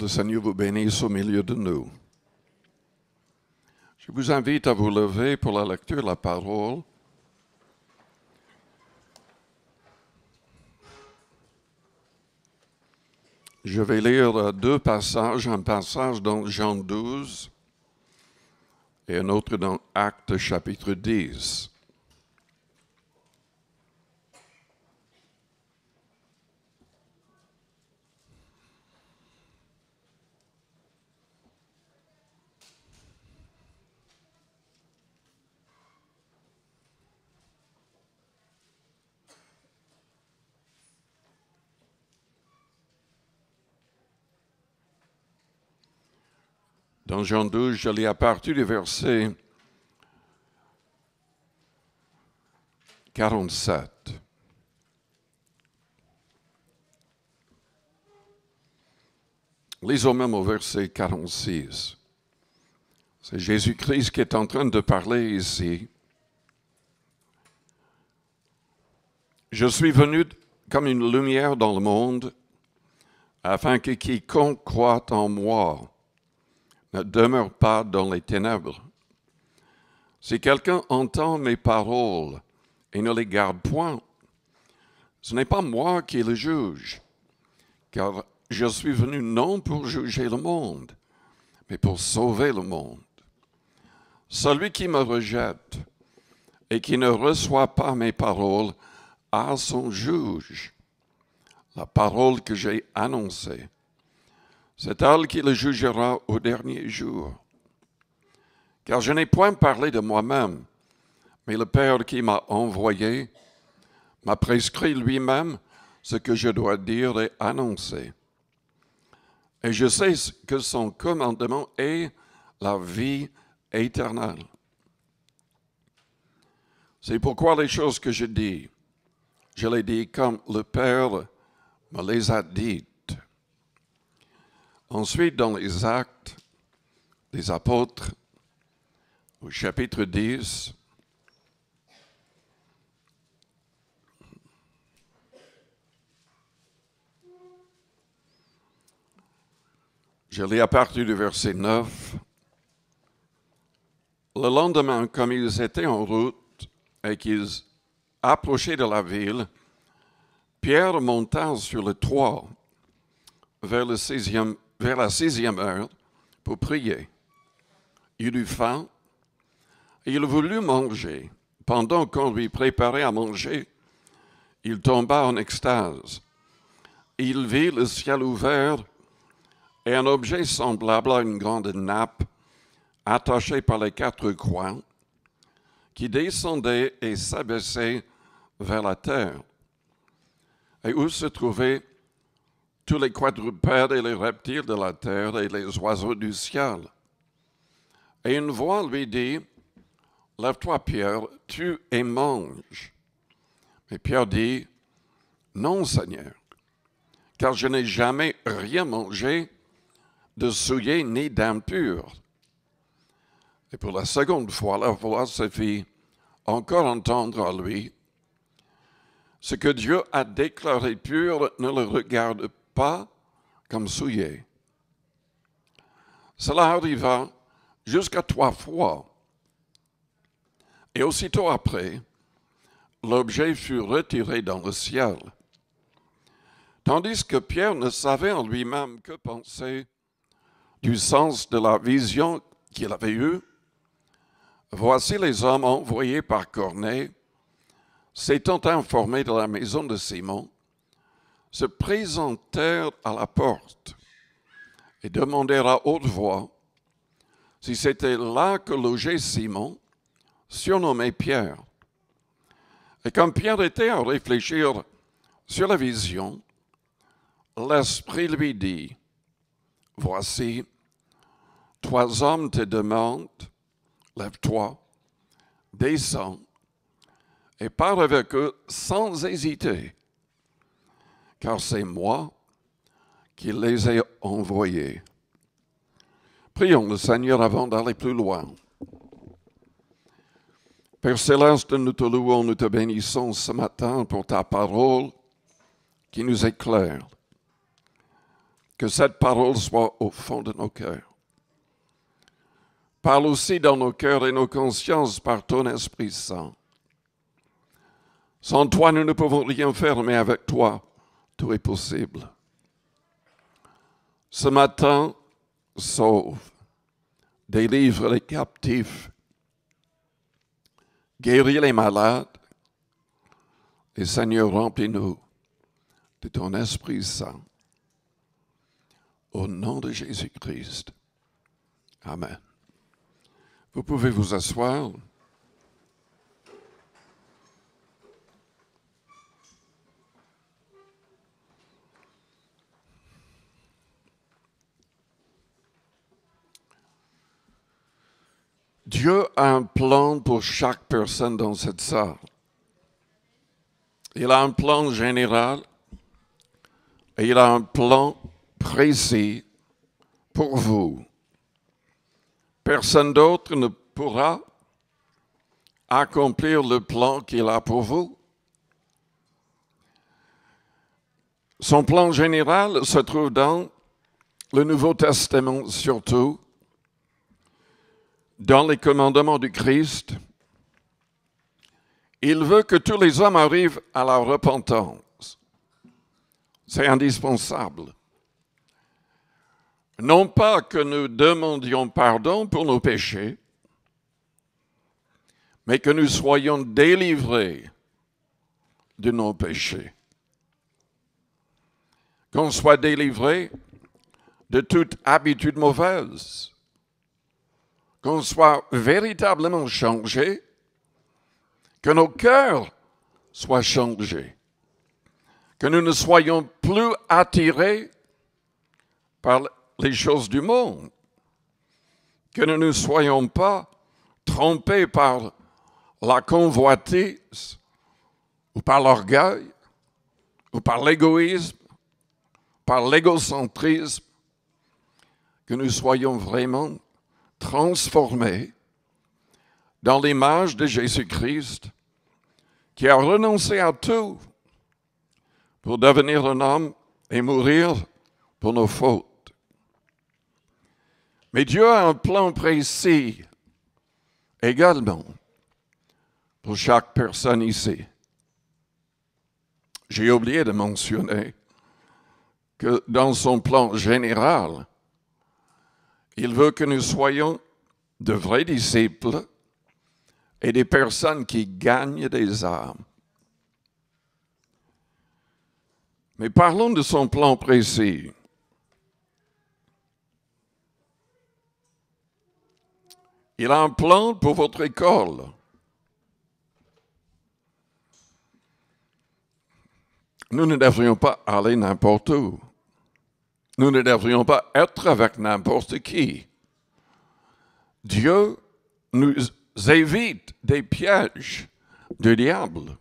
Seigneur vous bénisse au milieu de nous. Je vous invite à vous lever pour la lecture de la parole. Je vais lire deux passages, un passage dans Jean 12 et un autre dans Actes chapitre 10. Dans Jean 12, je lis à partir du verset 47. Lisons même au verset 46. C'est Jésus-Christ qui est en train de parler ici. Je suis venu comme une lumière dans le monde, afin que quiconque croit en moi ne demeure pas dans les ténèbres. Si quelqu'un entend mes paroles et ne les garde point, ce n'est pas moi qui le juge, car je suis venu non pour juger le monde, mais pour sauver le monde. Celui qui me rejette et qui ne reçoit pas mes paroles a son juge. La parole que j'ai annoncée, c'est elle qui le jugera au dernier jour. Car je n'ai point parlé de moi-même, mais le Père qui m'a envoyé m'a prescrit lui-même ce que je dois dire et annoncer. Et je sais que son commandement est la vie éternelle. C'est pourquoi les choses que je dis, je les dis comme le Père me les a dites. Ensuite, dans les Actes des Apôtres, au chapitre 10, je lis à partir du verset 9. Le lendemain, comme ils étaient en route et qu'ils approchaient de la ville, Pierre monta sur le toit vers la 6e heure pour prier. Il eut faim et il voulut manger. Pendant qu'on lui préparait à manger, il tomba en extase. Il vit le ciel ouvert et un objet semblable à une grande nappe attaché par les quatre coins qui descendait et s'abaissait vers la terre, et où se trouvaient tous les quadrupèdes et les reptiles de la terre et les oiseaux du ciel. Et une voix lui dit, « Lève-toi, Pierre, tue et mange. » Mais Pierre dit, « Non, Seigneur, car je n'ai jamais rien mangé de souillé ni d'impur. » Et pour la seconde fois, la voix se fit encore entendre à lui, « Ce que Dieu a déclaré pur ne le regarde pas comme souillé. » Cela arriva jusqu'à 3 fois. Et aussitôt après, l'objet fut retiré dans le ciel. Tandis que Pierre ne savait en lui-même que penser du sens de la vision qu'il avait eue, voici les hommes envoyés par Corneille, s'étant informés de la maison de Simon, se présentèrent à la porte et demandèrent à haute voix si c'était là que logeait Simon, surnommé Pierre. Et comme Pierre était à réfléchir sur la vision, l'Esprit lui dit, « Voici, 3 hommes te demandent, lève-toi, descends, et pars avec eux sans hésiter, car c'est moi qui les ai envoyés. » Prions le Seigneur avant d'aller plus loin. Père Céleste, nous te louons, nous te bénissons ce matin pour ta parole qui nous éclaire. que cette parole soit au fond de nos cœurs. Parle aussi dans nos cœurs et nos consciences par ton Esprit Saint. Sans toi, nous ne pouvons rien faire, mais avec toi, tout est possible. Ce matin, sauve, délivre les captifs, guéris les malades, et Seigneur, remplis-nous de ton Esprit Saint. Au nom de Jésus-Christ. Amen. Vous pouvez vous asseoir. Dieu a un plan pour chaque personne dans cette salle. Il a un plan général et il a un plan précis pour vous. Personne d'autre ne pourra accomplir le plan qu'il a pour vous. Son plan général se trouve dans le Nouveau Testament surtout, dans les commandements du Christ. Il veut que tous les hommes arrivent à la repentance. C'est indispensable. Non pas que nous demandions pardon pour nos péchés, mais que nous soyons délivrés de nos péchés. Qu'on soit délivrés de toute habitude mauvaise. Qu'on soit véritablement changés, que nos cœurs soient changés, que nous ne soyons plus attirés par les choses du monde, que nous ne soyons pas trompés par la convoitise ou par l'orgueil ou par l'égoïsme, par l'égocentrisme, que nous soyons vraiment transformés dans l'image de Jésus-Christ qui a renoncé à tout pour devenir un homme et mourir pour nos fautes. Mais Dieu a un plan précis également pour chaque personne ici. J'ai oublié de mentionner que dans son plan général, il veut que nous soyons de vrais disciples et des personnes qui gagnent des âmes. Mais parlons de son plan précis. Il a un plan pour votre école. Nous ne devrions pas aller n'importe où. Nous ne devrions pas être avec n'importe qui. Dieu nous évite des pièges du diable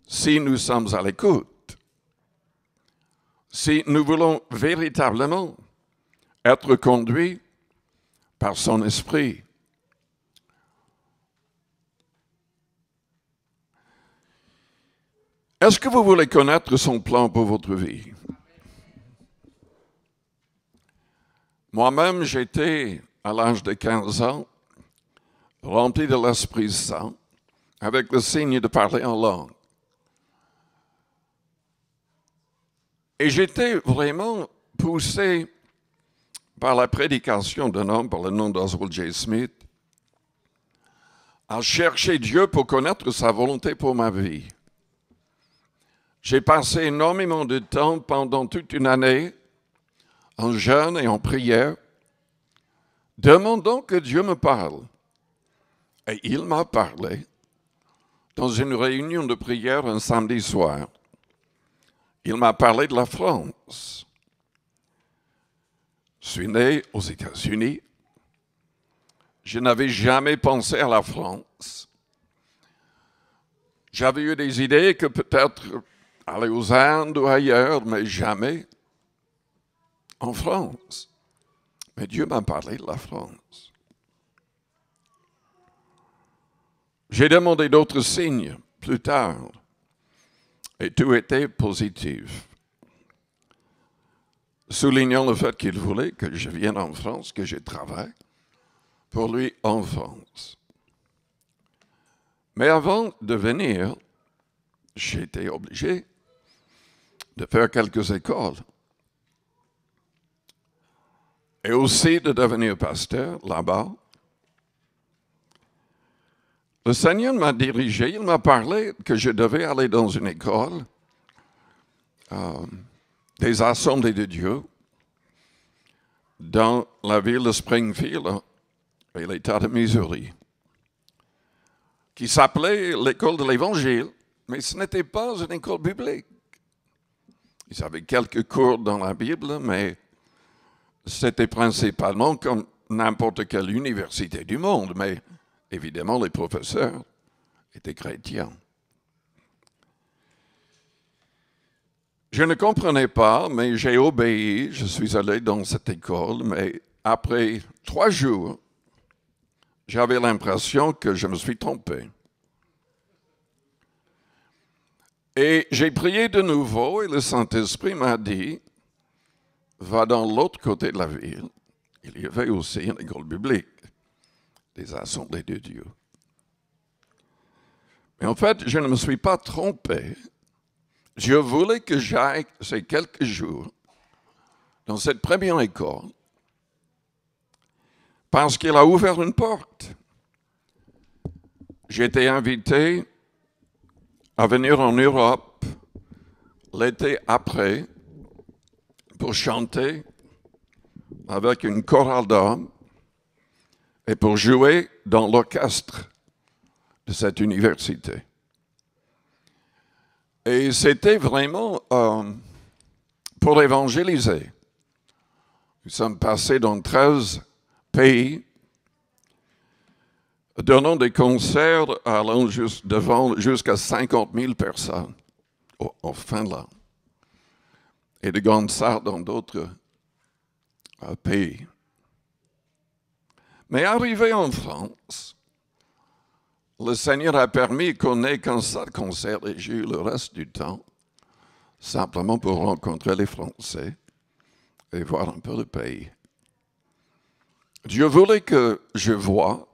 si nous sommes à l'écoute. Si nous voulons véritablement être conduits par son esprit. Est-ce que vous voulez connaître son plan pour votre vie? Moi-même, j'étais, à l'âge de 15 ans, rempli de l'Esprit Saint, avec le signe de parler en langue. Et j'étais vraiment poussé par la prédication d'un homme par le nom d'Oswald J. Smith à chercher Dieu pour connaître sa volonté pour ma vie. J'ai passé énormément de temps pendant toute une année en jeûne et en prière, demandant que Dieu me parle. Et il m'a parlé dans une réunion de prière un samedi soir. Il m'a parlé de la France. Je suis né aux États-Unis. Je n'avais jamais pensé à la France. J'avais eu des idées que peut-être aller aux Indes ou ailleurs, mais jamais en France. Mais Dieu m'a parlé de la France. J'ai demandé d'autres signes plus tard et tout était positif. soulignant le fait qu'il voulait que je vienne en France, que je travaille pour lui en France. Mais avant de venir, j'ai été obligé de faire quelques écoles et aussi de devenir pasteur là-bas. Le Seigneur m'a dirigé, il m'a parlé que je devais aller dans une école des Assemblées de Dieu dans la ville de Springfield et l'État de Missouri, qui s'appelait l'école de l'Évangile, mais ce n'était pas une école biblique. Ils avaient quelques cours dans la Bible, mais c'était principalement comme n'importe quelle université du monde, mais évidemment les professeurs étaient chrétiens. Je ne comprenais pas, mais j'ai obéi, je suis allé dans cette école, mais après 3 jours, j'avais l'impression que je me suis trompé. Et j'ai prié de nouveau et le Saint-Esprit m'a dit, va dans l'autre côté de la ville. Il y avait aussi une école biblique, des Assemblées de Dieu. Mais en fait, je ne me suis pas trompé. Je voulais que j'aille ces quelques jours dans cette première école parce qu'il a ouvert une porte. J'ai été invité à venir en Europe l'été après pour chanter avec une chorale d'hommes et pour jouer dans l'orchestre de cette université. Et c'était vraiment pour évangéliser. Nous sommes passés dans 13 pays, donnant des concerts allant jusqu'à 50 000 personnes au Finlande et de grandes salles dans d'autres pays. Mais arrivé en France, le Seigneur a permis qu'on ait qu'un seul concert et j'ai eu le reste du temps simplement pour rencontrer les Français et voir un peu le pays. Dieu voulait que je voie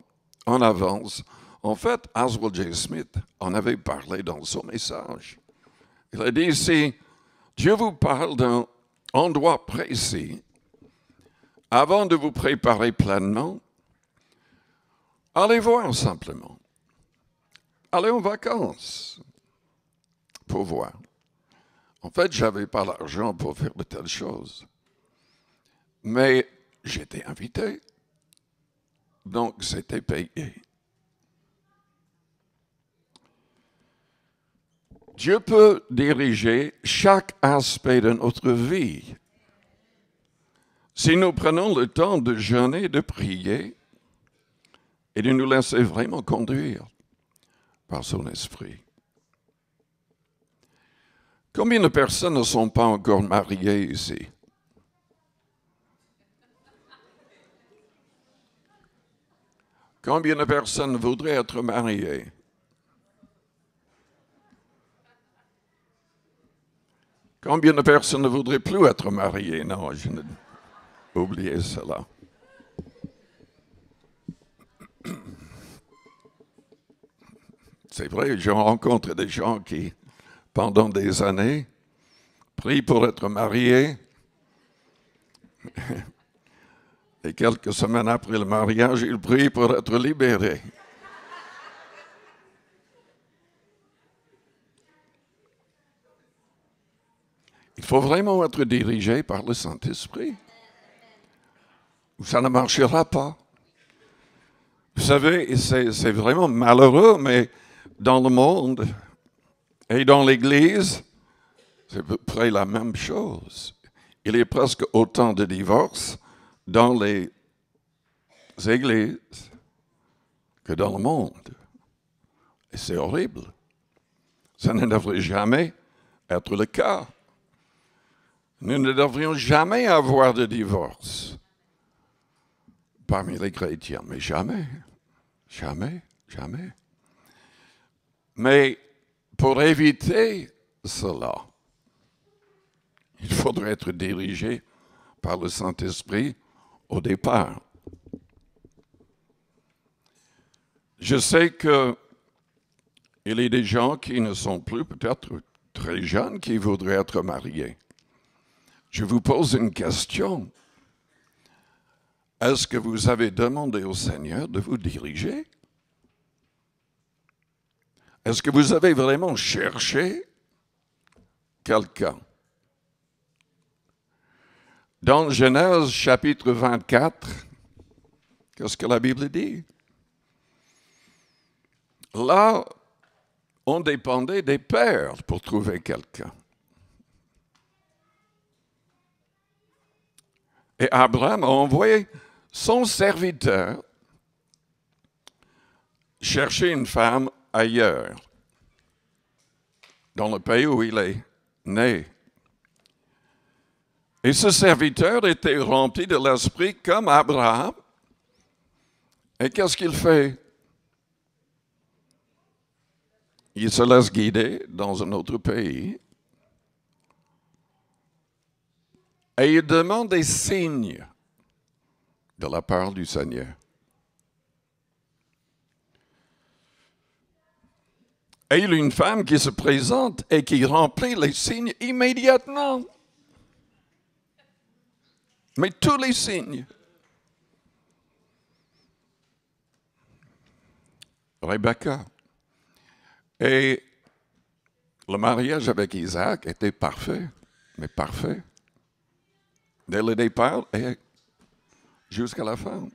en avance. En fait, Oswald J. Smith en avait parlé dans son message. Il a dit, si Dieu vous parle d'un endroit précis, avant de vous préparer pleinement, allez voir simplement. Allez en vacances pour voir. En fait, je n'avais pas l'argent pour faire de telles choses. Mais j'étais invité. Donc, c'était payé. Dieu peut diriger chaque aspect de notre vie. Si nous prenons le temps de jeûner, de prier et de nous laisser vraiment conduire par son esprit. Combien de personnes ne sont pas encore mariées ici? Combien de personnes voudraient être mariées? Combien de personnes ne voudraient plus être mariées? Non, je n'ai oublié cela. C'est vrai, je rencontre des gens qui, pendant des années, prient pour être mariés. Et quelques semaines après le mariage, ils prient pour être libérés. Il faut vraiment être dirigé par le Saint-Esprit. Ou ça ne marchera pas. Vous savez, c'est vraiment malheureux, mais dans le monde et dans l'Église, c'est à peu près la même chose. Il y a presque autant de divorces dans les églises que dans le monde. Et c'est horrible. Ça ne devrait jamais être le cas. Nous ne devrions jamais avoir de divorce parmi les chrétiens, mais jamais, jamais, jamais. Mais pour éviter cela, il faudrait être dirigé par le Saint-Esprit au départ. Je sais qu'il y a des gens qui ne sont plus peut-être très jeunes qui voudraient être mariés. Je vous pose une question. Est-ce que vous avez demandé au Seigneur de vous diriger? Est-ce que vous avez vraiment cherché quelqu'un? Dans Genèse chapitre 24, qu'est-ce que la Bible dit? Là, on dépendait des pères pour trouver quelqu'un. Et Abraham a envoyé son serviteur chercher une femme ailleurs, dans le pays où il est né. Et ce serviteur était rempli de l'esprit comme Abraham. Et qu'est-ce qu'il fait? Il se laisse guider dans un autre pays. Et il demande des signes de la part du Seigneur. Et il y a une femme qui se présente et qui remplit les signes immédiatement. Mais tous les signes. Rebecca. Et le mariage avec Isaac était parfait, mais parfait. Dès le départ et jusqu'à la fin.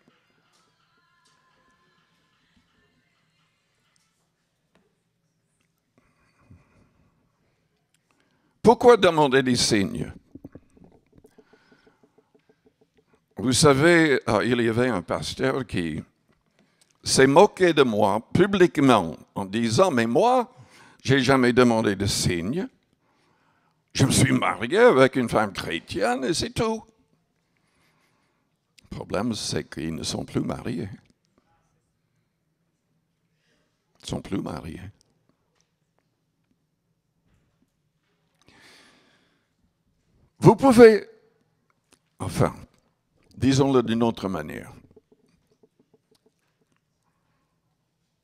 Pourquoi demander des signes? Vous savez, il y avait un pasteur qui s'est moqué de moi publiquement en disant, mais moi, j'ai jamais demandé de signes. Je me suis marié avec une femme chrétienne et c'est tout. Le problème, c'est qu'ils ne sont plus mariés. Ils ne sont plus mariés. Vous pouvez, enfin, disons-le d'une autre manière.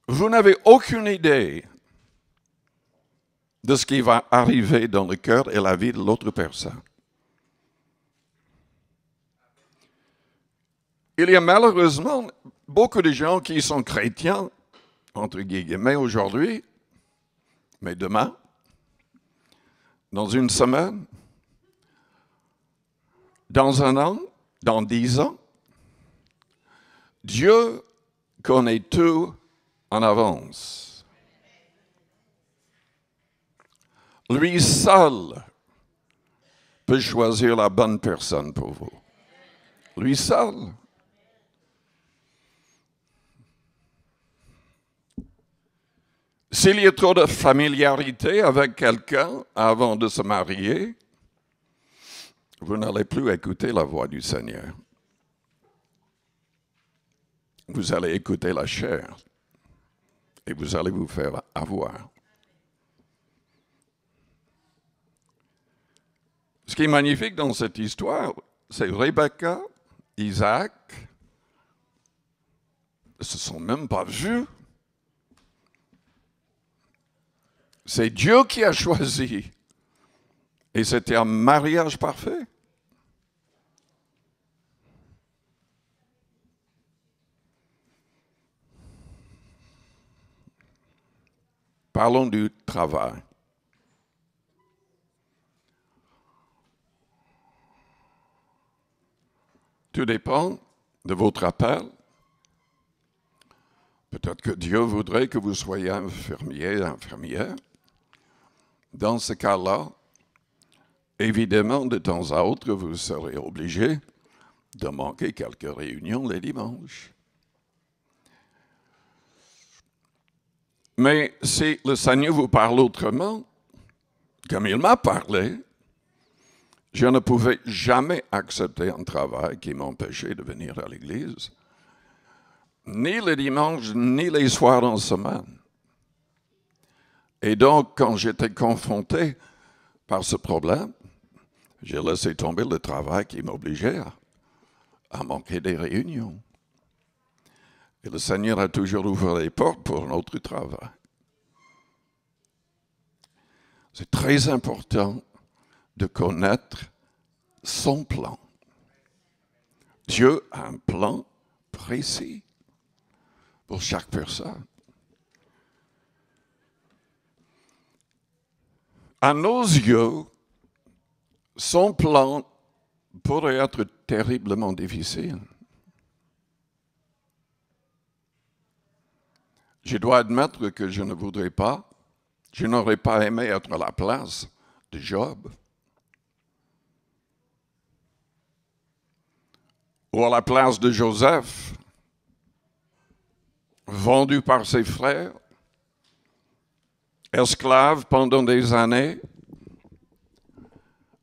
Vous n'avez aucune idée de ce qui va arriver dans le cœur et la vie de l'autre personne. Il y a malheureusement beaucoup de gens qui sont chrétiens, entre guillemets, aujourd'hui, mais demain, dans une semaine, dans un an, dans 10 ans, Dieu connaît tout en avance. Lui seul peut choisir la bonne personne pour vous. Lui seul. S'il y a trop de familiarité avec quelqu'un avant de se marier, vous n'allez plus écouter la voix du Seigneur. Vous allez écouter la chair et vous allez vous faire avoir. Ce qui est magnifique dans cette histoire, c'est Rebecca, Isaac, ne se sont même pas vus. C'est Dieu qui a choisi. Et c'était un mariage parfait. Parlons du travail. Tout dépend de votre appel. Peut-être que Dieu voudrait que vous soyez infirmier, infirmière. Dans ce cas-là, évidemment, de temps à autre, vous serez obligé de manquer quelques réunions les dimanches. Mais si le Seigneur vous parle autrement, comme il m'a parlé, je ne pouvais jamais accepter un travail qui m'empêchait de venir à l'église, ni le dimanche, ni les soirs en semaine. Et donc, quand j'étais confronté par ce problème, J'ai laissé tomber le travail qui m'obligeait à manquer des réunions. Et le Seigneur a toujours ouvert les portes pour un autre travail. C'est très important de connaître son plan. Dieu a un plan précis pour chaque personne. À nos yeux, son plan pourrait être terriblement difficile. Je dois admettre que je ne voudrais pas, je n'aurais pas aimé être à la place de Job, ou à la place de Joseph, vendu par ses frères, esclave pendant des années,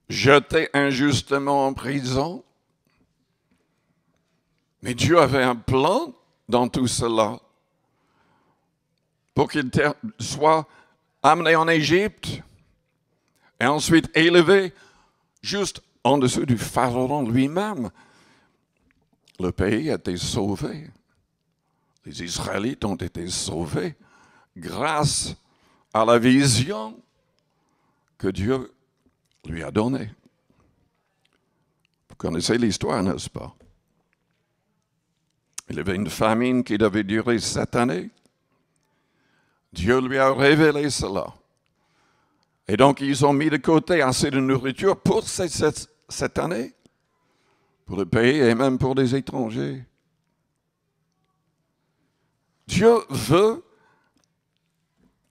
jeté injustement en prison. Mais Dieu avait un plan dans tout cela pour qu'il soit amené en Égypte et ensuite élevé juste en dessous du pharaon lui-même. Le pays a été sauvé. Les Israélites ont été sauvés grâce à la vision que Dieu lui a donnée. Vous connaissez l'histoire, n'est-ce pas? Il y avait une famine qui devait durer 7 années. Dieu lui a révélé cela. Et donc, ils ont mis de côté assez de nourriture pour cette année, pour le pays et même pour les étrangers. Dieu veut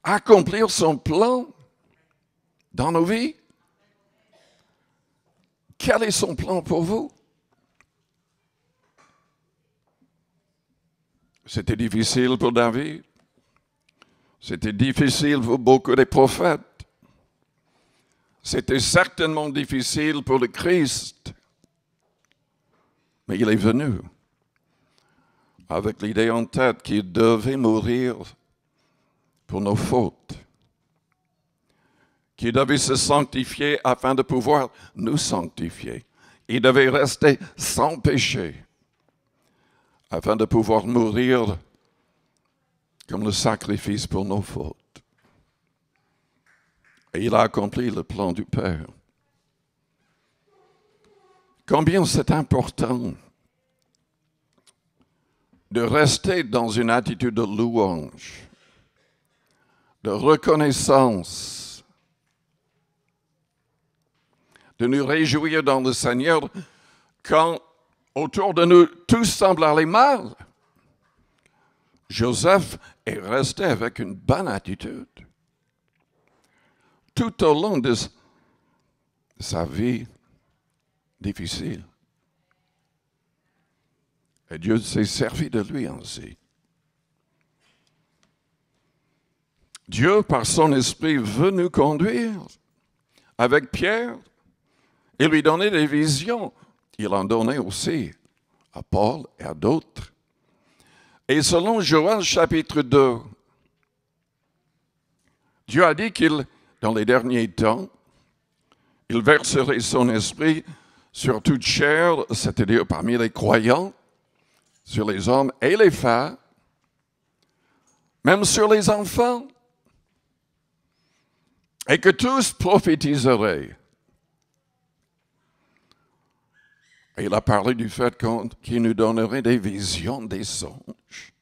accomplir son plan dans nos vies. Quel est son plan pour vous? C'était difficile pour David. C'était difficile pour beaucoup de prophètes. C'était certainement difficile pour le Christ. Mais il est venu avec l'idée en tête qu'il devait mourir pour nos fautes, qu'il devait se sanctifier afin de pouvoir nous sanctifier. Il devait rester sans péché afin de pouvoir mourir comme le sacrifice pour nos fautes. Et il a accompli le plan du Père. Combien c'est important de rester dans une attitude de louange, de reconnaissance, de nous réjouir dans le Seigneur quand autour de nous tout semble aller mal. Joseph est resté avec une bonne attitude tout au long de sa vie difficile. Et Dieu s'est servi de lui ainsi. Dieu, par son esprit, veut nous conduire avec Pierre et lui donner des visions. Il en donnait aussi à Paul et à d'autres. Et selon Joël chapitre 2, Dieu a dit qu'il, dans les derniers temps, il verserait son esprit sur toute chair, c'est-à-dire parmi les croyants, sur les hommes et les femmes, même sur les enfants, et que tous prophétiseraient. Et il a parlé du fait qu'il nous donnerait des visions, des songes.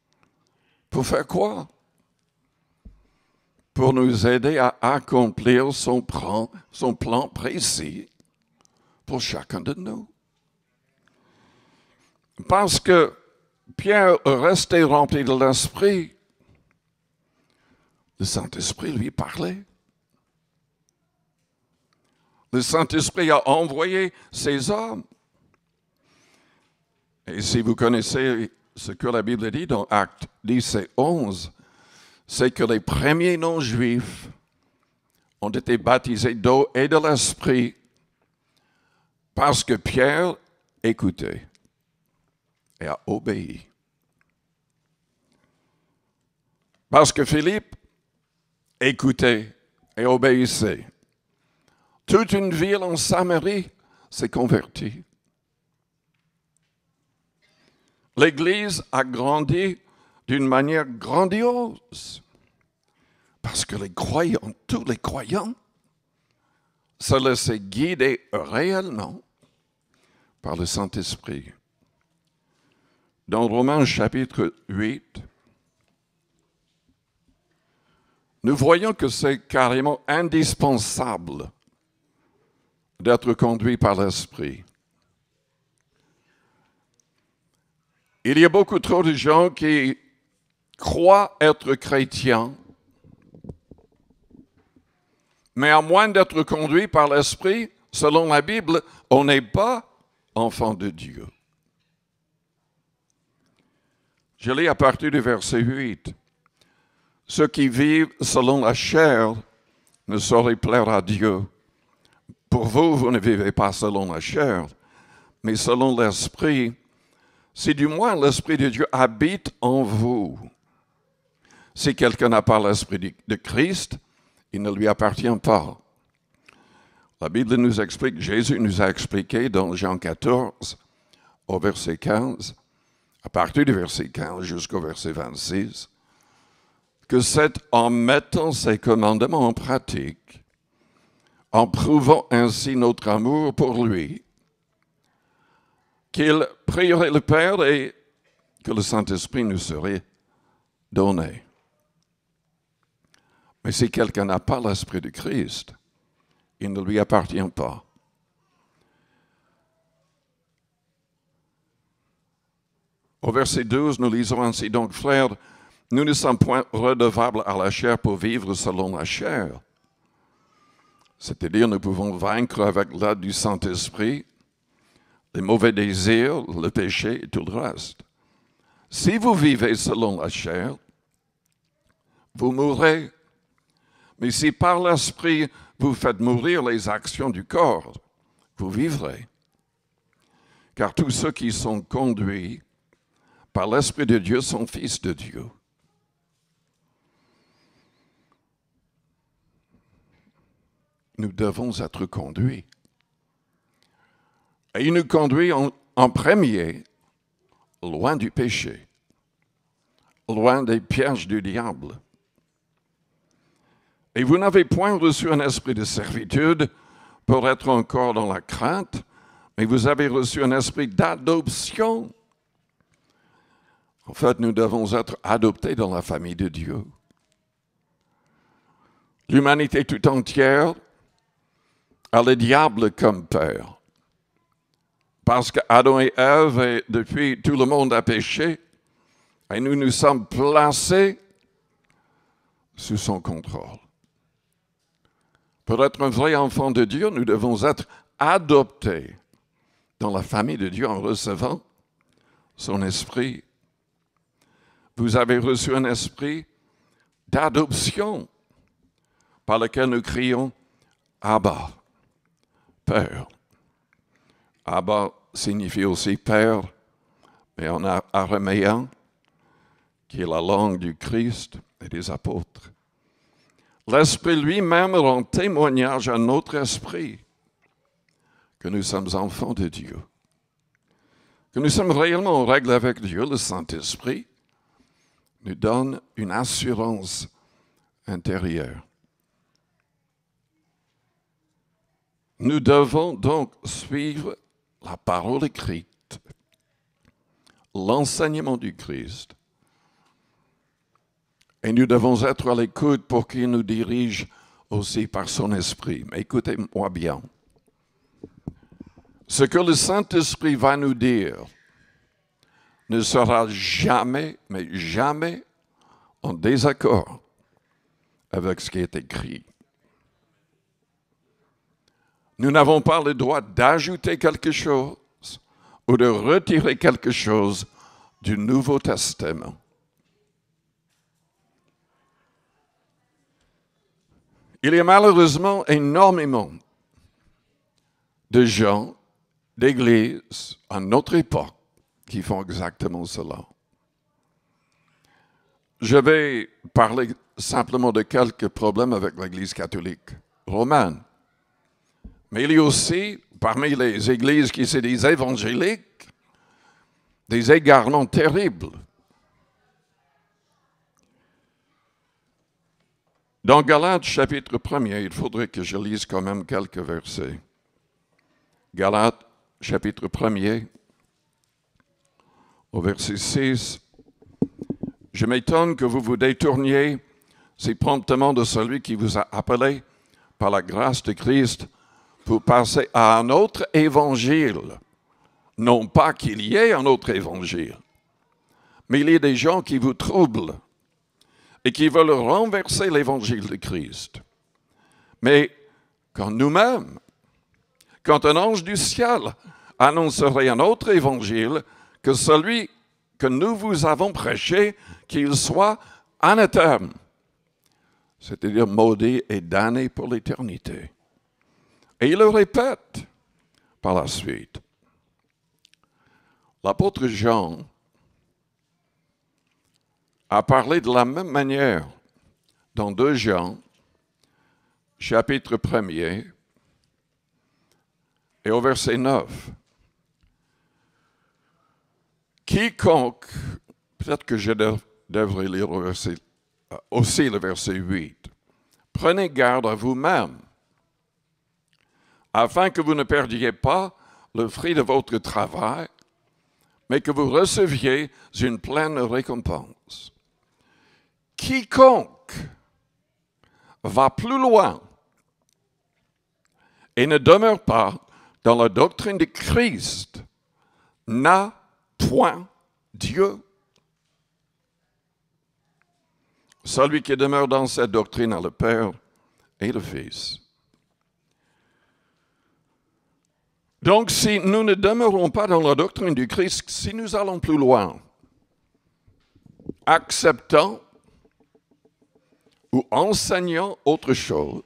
Pour faire quoi? Pour nous aider à accomplir son plan précis pour chacun de nous. Parce que Pierre restait rempli de l'Esprit, le Saint-Esprit lui parlait. Le Saint-Esprit a envoyé ses hommes. Et si vous connaissez ce que la Bible dit dans Actes 10 et 11, c'est que les premiers non-juifs ont été baptisés d'eau et de l'Esprit parce que Pierre écoutait et a obéi. Parce que Philippe écoutait et obéissait. Toute une ville en Samarie s'est converti. L'Église a grandi d'une manière grandiose parce que les croyants, tous les croyants, se laissaient guider réellement par le Saint-Esprit. Dans Romains chapitre 8, nous voyons que c'est carrément indispensable d'être conduit par l'Esprit. Il y a beaucoup trop de gens qui croient être chrétiens, mais à moins d'être conduits par l'Esprit, selon la Bible, on n'est pas enfant de Dieu. Je lis à partir du verset 8. Ceux qui vivent selon la chair ne sauraient plaire à Dieu. Pour vous, vous ne vivez pas selon la chair, mais selon l'Esprit, si du moins l'Esprit de Dieu habite en vous. Si quelqu'un n'a pas l'Esprit de Christ, il ne lui appartient pas. La Bible nous explique, Jésus nous a expliqué dans Jean 14, au verset 15, à partir du verset 15 jusqu'au verset 26, que c'est en mettant ses commandements en pratique, en prouvant ainsi notre amour pour lui, qu'il prierait le Père et que le Saint-Esprit nous serait donné. Mais si quelqu'un n'a pas l'Esprit de Christ, il ne lui appartient pas. Au verset 12, nous lisons ainsi, donc frères, nous ne sommes point redevables à la chair pour vivre selon la chair. C'est-à-dire, nous pouvons vaincre avec l'aide du Saint-Esprit les mauvais désirs, le péché et tout le reste. Si vous vivez selon la chair, vous mourrez. Mais si par l'Esprit, vous faites mourir les actions du corps, vous vivrez. Car tous ceux qui sont conduits par l'Esprit de Dieu sont fils de Dieu. Nous devons être conduits. Et il nous conduit en premier loin du péché, loin des pièges du diable. Et vous n'avez point reçu un esprit de servitude pour être encore dans la crainte, mais vous avez reçu un esprit d'adoption. En fait, nous devons être adoptés dans la famille de Dieu. L'humanité tout entière a le diable comme père. Parce qu'Adam et Ève, et depuis tout le monde a péché, et nous nous sommes placés sous son contrôle. Pour être un vrai enfant de Dieu, nous devons être adoptés dans la famille de Dieu en recevant son esprit. Vous avez reçu un esprit d'adoption par lequel nous crions Abba, Père. Abba signifie aussi Père, mais en araméen, qui est la langue du Christ et des apôtres. L'Esprit lui-même rend témoignage à notre esprit que nous sommes enfants de Dieu, que nous sommes réellement en règle avec Dieu. Le Saint-Esprit nous donne une assurance intérieure. Nous devons donc suivre la parole écrite, l'enseignement du Christ, et nous devons être à l'écoute pour qu'il nous dirige aussi par son esprit. Mais écoutez-moi bien. Ce que le Saint-Esprit va nous dire ne sera jamais, mais jamais en désaccord avec ce qui est écrit. Nous n'avons pas le droit d'ajouter quelque chose ou de retirer quelque chose du Nouveau Testament. Il y a malheureusement énormément de gens, d'églises, à notre époque, qui font exactement cela. Je vais parler simplement de quelques problèmes avec l'Église catholique romaine. Mais il y a aussi parmi les églises qui sont des évangéliques, des égarements terribles. Dans Galates, chapitre 1er, il faudrait que je lise quand même quelques versets. Galates, chapitre 1er, au verset 6. Je m'étonne que vous vous détourniez si promptement de celui qui vous a appelé par la grâce de Christ pour passer à un autre évangile. Non pas qu'il y ait un autre évangile, mais il y a des gens qui vous troublent et qui veulent renverser l'évangile de Christ. Mais quand nous-mêmes, quand un ange du ciel annoncerait un autre évangile que celui que nous vous avons prêché, qu'il soit anathème, c'est-à-dire maudit et damné pour l'éternité. Et il le répète par la suite. L'apôtre Jean a parlé de la même manière dans 2 Jean, chapitre 1er, et au verset 9. Quiconque, peut-être que je devrais lire aussi le verset 8, prenez garde à vous-même, afin que vous ne perdiez pas le fruit de votre travail, mais que vous receviez une pleine récompense. Quiconque va plus loin et ne demeure pas dans la doctrine de Christ n'a point Dieu. Celui qui demeure dans cette doctrine a le Père et le Fils. Donc, si nous ne demeurons pas dans la doctrine du Christ, si nous allons plus loin, acceptant ou enseignant autre chose,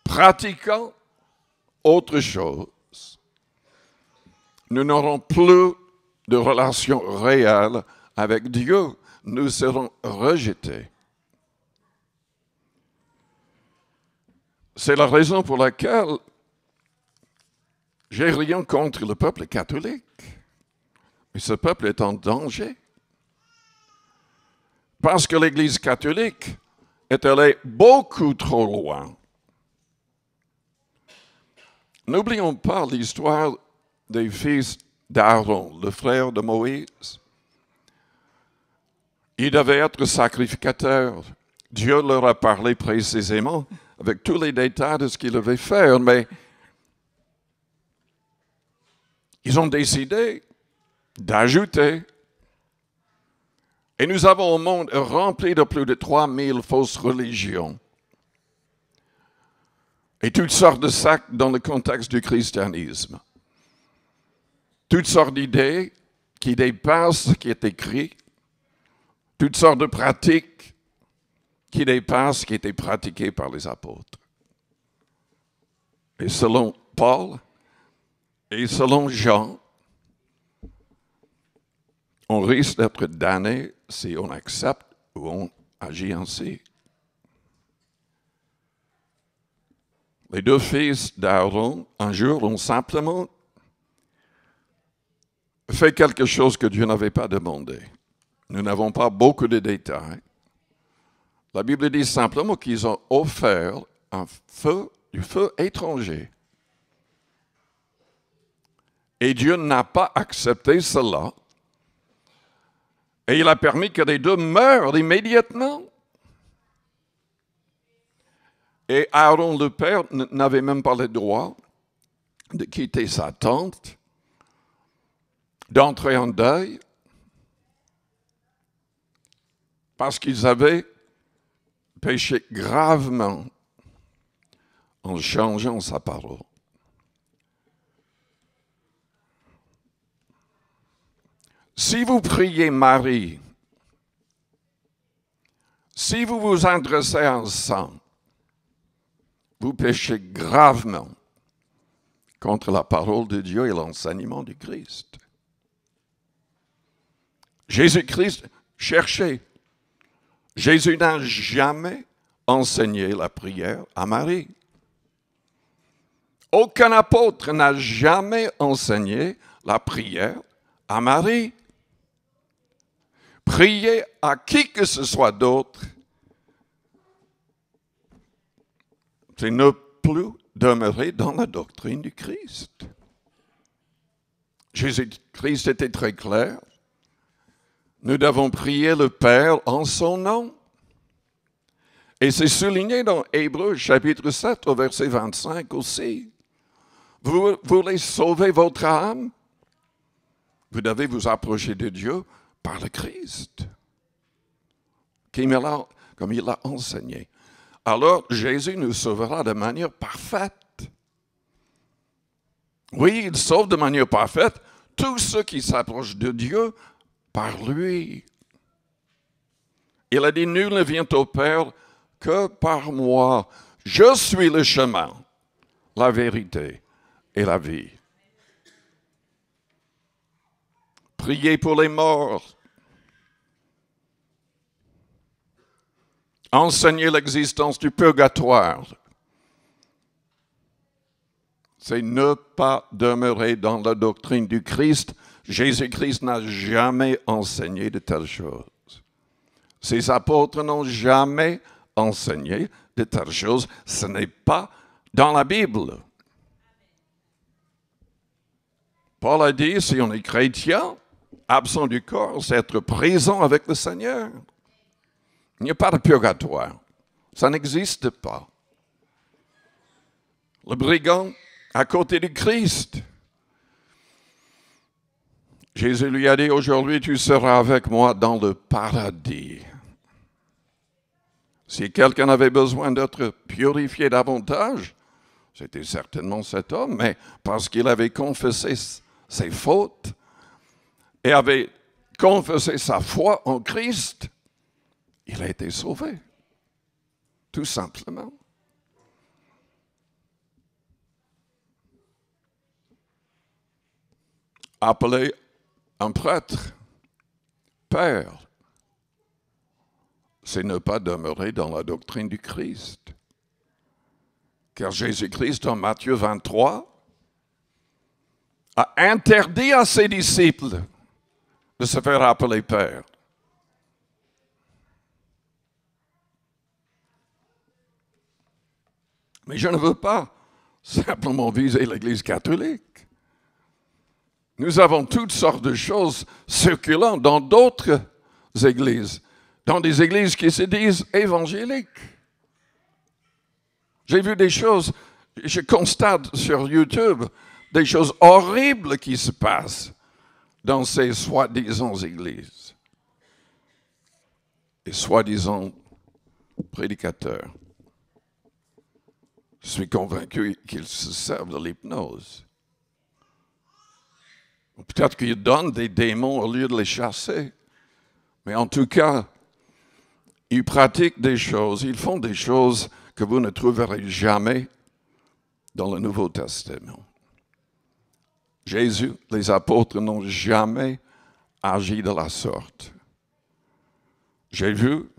pratiquant autre chose, nous n'aurons plus de relation réelle avec Dieu. Nous serons rejetés. C'est la raison pour laquelle j'ai rien contre le peuple catholique. Mais ce peuple est en danger. Parce que l'Église catholique est allée beaucoup trop loin. N'oublions pas l'histoire des fils d'Aaron, le frère de Moïse. Ils devaient être sacrificateurs. Dieu leur a parlé précisément avec tous les détails de ce qu'ils devaient faire, mais ils ont décidé d'ajouter. Et nous avons un monde rempli de plus de 3000 fausses religions. Et toutes sortes de sectes dans le contexte du christianisme. Toutes sortes d'idées qui dépassent ce qui est écrit. Toutes sortes de pratiques qui dépassent ce qui était pratiqué par les apôtres. Et selon Paul et selon Jean, on risque d'être damné si on accepte ou on agit ainsi. Les 2 fils d'Aaron, un jour, ont simplement fait quelque chose que Dieu n'avait pas demandé. Nous n'avons pas beaucoup de détails. La Bible dit simplement qu'ils ont offert du feu étranger. Et Dieu n'a pas accepté cela. Et il a permis que les 2 meurent immédiatement. Et Aaron le père n'avait même pas le droit de quitter sa tente, d'entrer en deuil, parce qu'ils avaient péché gravement en changeant sa parole. Si vous priez Marie, si vous vous adressez à un saint, vous péchez gravement contre la parole de Dieu et l'enseignement du Christ. Jésus-Christ, cherchez. Jésus n'a jamais enseigné la prière à Marie. Aucun apôtre n'a jamais enseigné la prière à Marie. Prier à qui que ce soit d'autre, c'est ne plus demeurer dans la doctrine du Christ. Jésus-Christ était très clair. Nous devons prier le Père en son nom. Et c'est souligné dans Hébreux chapitre 7 au verset 25 aussi. Vous voulez sauver votre âme? Vous devez vous approcher de Dieu par le Christ, comme il l'a enseigné. Alors, Jésus nous sauvera de manière parfaite. Oui, il sauve de manière parfaite tous ceux qui s'approchent de Dieu par lui. Il a dit, nul ne vient au Père que par moi. Je suis le chemin, la vérité et la vie. Priez pour les morts. Enseignez l'existence du purgatoire. C'est ne pas demeurer dans la doctrine du Christ. Jésus-Christ n'a jamais enseigné de telles choses. Ses apôtres n'ont jamais enseigné de telles choses. Ce n'est pas dans la Bible. Paul a dit, si on est chrétien, absent du corps, c'est être présent avec le Seigneur. Il n'y a pas de purgatoire. Ça n'existe pas. Le brigand à côté du Christ. Jésus lui a dit, aujourd'hui tu seras avec moi dans le paradis. Si quelqu'un avait besoin d'être purifié davantage, c'était certainement cet homme, mais parce qu'il avait confessé ses fautes et avait confessé sa foi en Christ, il a été sauvé, tout simplement. Appeler un prêtre père, c'est ne pas demeurer dans la doctrine du Christ. Car Jésus-Christ, en Matthieu 23, a interdit à ses disciples de se faire appeler père. Mais je ne veux pas simplement viser l'Église catholique. Nous avons toutes sortes de choses circulant dans d'autres églises, dans des églises qui se disent évangéliques. J'ai vu des choses, je constate sur YouTube, des choses horribles qui se passent dans ces soi-disant églises. Et soi-disant prédicateurs. Je suis convaincu qu'ils se servent de l'hypnose. Peut-être qu'ils donnent des démons au lieu de les chasser. Mais en tout cas, ils pratiquent des choses, ils font des choses que vous ne trouverez jamais dans le Nouveau Testament. Jésus, les apôtres n'ont jamais agi de la sorte. J'ai vu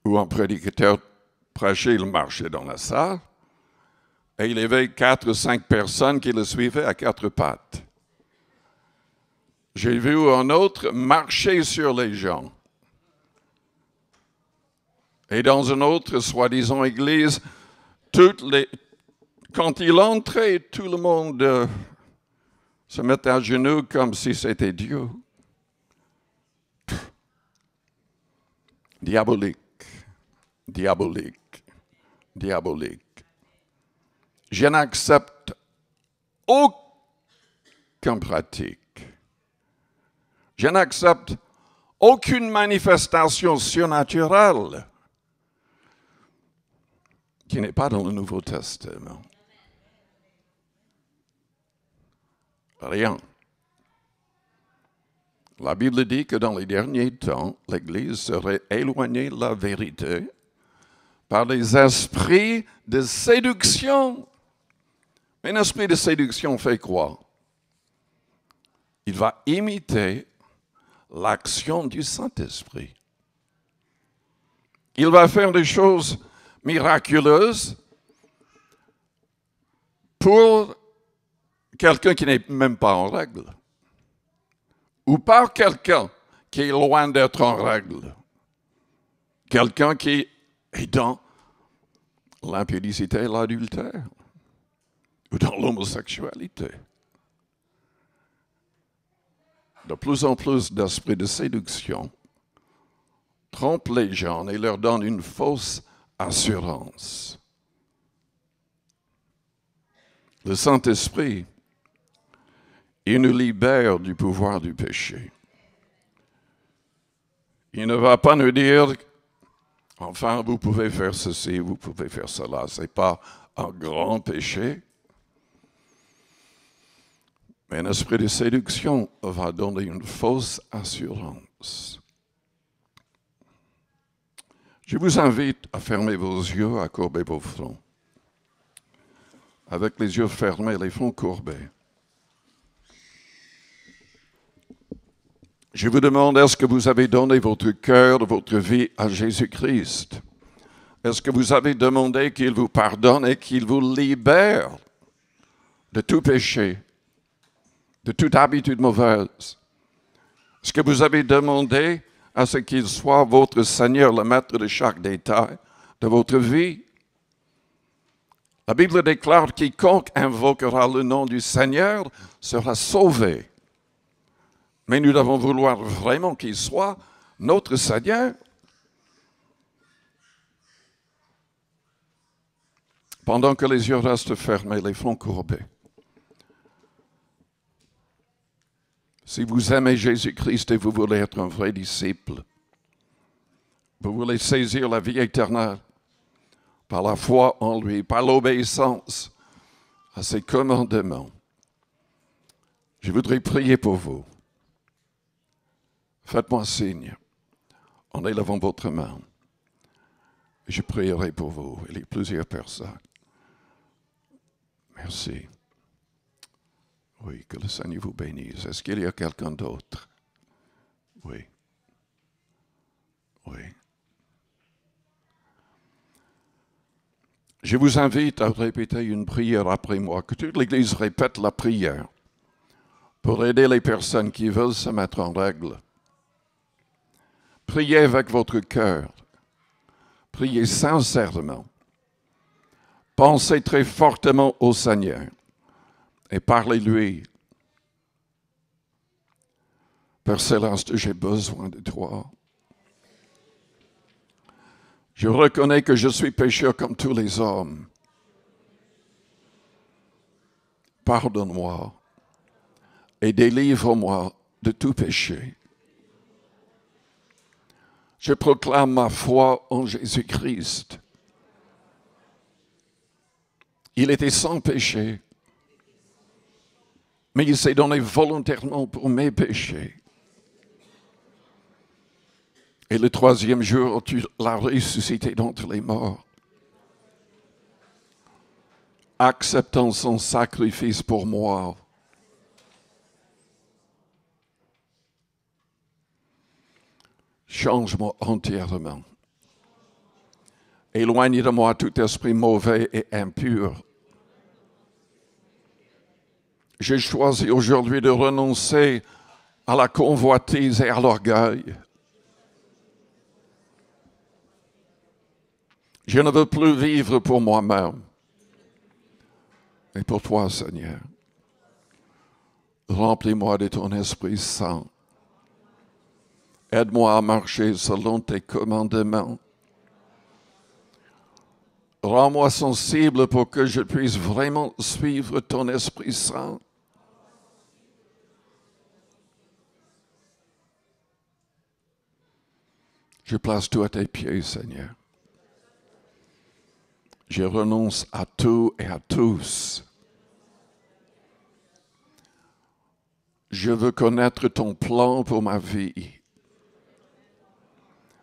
où un prédicateur prêchait, il marchait dans la salle, et il y avait 4 ou 5 personnes qui le suivaient à 4 pattes. J'ai vu un autre marcher sur les gens. Et dans une autre, soi-disant, église, quand il entrait, tout le monde se mettait à genoux comme si c'était Dieu. Diabolique, diabolique, diabolique. Je n'accepte aucune pratique. Je n'accepte aucune manifestation surnaturelle qui n'est pas dans le Nouveau Testament. Rien. La Bible dit que dans les derniers temps, l'Église serait éloignée de la vérité par des esprits de séduction. Un esprit de séduction fait quoi? Il va imiter l'action du Saint-Esprit. Il va faire des choses miraculeuses, pour quelqu'un qui n'est même pas en règle, ou par quelqu'un qui est loin d'être en règle, quelqu'un qui est dans l'impudicité et l'adultère, ou dans l'homosexualité. De plus en plus d'esprits de séduction trompent les gens et leur donnent une fausse assurance. Le Saint-Esprit, il nous libère du pouvoir du péché. Il ne va pas nous dire, enfin, vous pouvez faire ceci, vous pouvez faire cela. Ce n'est pas un grand péché. Mais un esprit de séduction va donner une fausse assurance. Je vous invite à fermer vos yeux, à courber vos fronts. Avec les yeux fermés, les fronts courbés. Je vous demande, est-ce que vous avez donné votre cœur, votre vie à Jésus-Christ? Est-ce que vous avez demandé qu'il vous pardonne et qu'il vous libère de tout péché, de toute habitude mauvaise? Est-ce que vous avez demandé à ce qu'il soit votre Seigneur, le maître de chaque détail de votre vie? La Bible déclare: quiconque invoquera le nom du Seigneur sera sauvé. Mais nous devons vouloir vraiment qu'il soit notre Seigneur. Pendant que les yeux restent fermés, les fronts courbés. Si vous aimez Jésus-Christ et vous voulez être un vrai disciple, vous voulez saisir la vie éternelle par la foi en lui, par l'obéissance à ses commandements, je voudrais prier pour vous. Faites-moi signe en élevant votre main. Je prierai pour vous. Il y a plusieurs personnes. Merci. Oui, que le Seigneur vous bénisse. Est-ce qu'il y a quelqu'un d'autre? Oui. Oui. Je vous invite à répéter une prière après moi, que toute l'Église répète la prière pour aider les personnes qui veulent se mettre en règle. Priez avec votre cœur. Priez sincèrement. Pensez très fortement au Seigneur et parlez-lui. Père Céleste, j'ai besoin de toi. Je reconnais que je suis pécheur comme tous les hommes. Pardonne-moi et délivre-moi de tout péché. Je proclame ma foi en Jésus-Christ. Il était sans péché, mais il s'est donné volontairement pour mes péchés. Et le troisième jour, tu l'as ressuscité d'entre les morts, acceptant son sacrifice pour moi. Change-moi entièrement. Éloigne de moi tout esprit mauvais et impur. J'ai choisi aujourd'hui de renoncer à la convoitise et à l'orgueil. Je ne veux plus vivre pour moi-même, mais pour toi, Seigneur. Remplis-moi de ton Esprit Saint. Aide-moi à marcher selon tes commandements. Rends-moi sensible pour que je puisse vraiment suivre ton Esprit Saint. Je place tout à tes pieds, Seigneur. Je renonce à tout et à tous. Je veux connaître ton plan pour ma vie.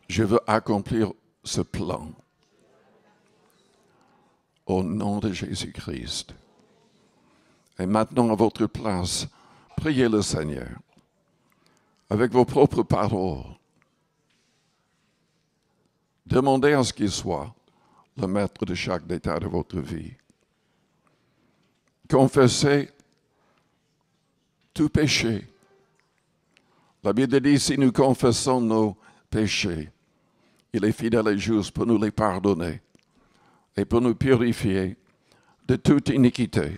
Je veux accomplir ce plan. Au nom de Jésus-Christ. Et maintenant, à votre place, priez le Seigneur avec vos propres paroles. Demandez à ce qu'il soit le maître de chaque détail de votre vie. confesser tout péché. La Bible dit, si nous confessons nos péchés, il est fidèle et juste pour nous les pardonner et pour nous purifier de toute iniquité.